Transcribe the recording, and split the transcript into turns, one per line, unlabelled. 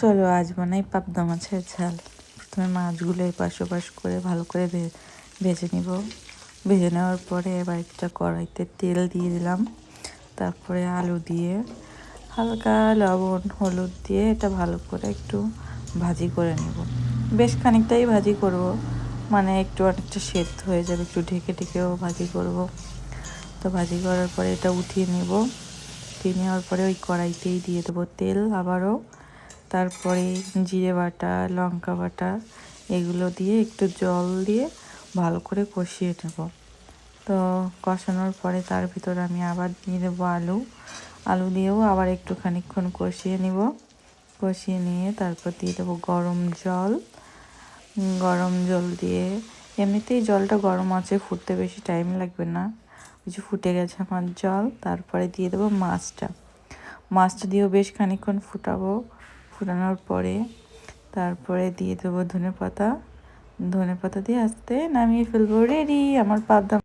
চলো আজ বানাই পাবদা মাছের ঝাল। প্রথমে মাছগুলো এপাশ ওপাশ করে ভালো করে ভেজে নিব। ভেজে নেওয়ার পরে এবার একটা কড়াইতে তেল দিয়ে দিলাম। তারপরে আলু দিয়ে হালকা লবণ হলুদ দিয়ে এটা ভালো করে একটু ভাজি করে নেব। বেশ খানিকটাই ভাজি করব, মানে একটু অনেকটা সেদ্ধ হয়ে যাবে, একটু ঢেকে ঢেকেও ভাজি করব। তো ভাজি করার পরে এটা উঠিয়ে নেব। উঠিয়ে নেওয়ার পরে ওই কড়াইতেই দিয়ে দেবো তেল আবারও। তারপরে জিরে বাটা, লঙ্কা বাটা এগুলো দিয়ে একটু জল দিয়ে ভালো করে কষিয়ে নেব। তো কষানোর পরে তার ভিতরে আমি আবার দিয়ে দেবো আলু দিয়েও আবার একটু খানিকক্ষণ কষিয়ে নিব। কষিয়ে নিয়ে তারপর দিয়ে দেবো গরম জল দিয়ে, এমনিতেই জলটা গরম আছে, ফুটতে বেশি টাইম লাগবে না। কিছু ফুটে গেছে আমার জল। তারপরে দিয়ে দেবো মাছটা দিয়েও বেশ খানিকক্ষণ ফুটানোর পরে তারপরে দিয়ে দেবো ধনেপাতা দিয়ে আস্তে নামিয়ে ফেলবো। রেডি আমার পাবদা।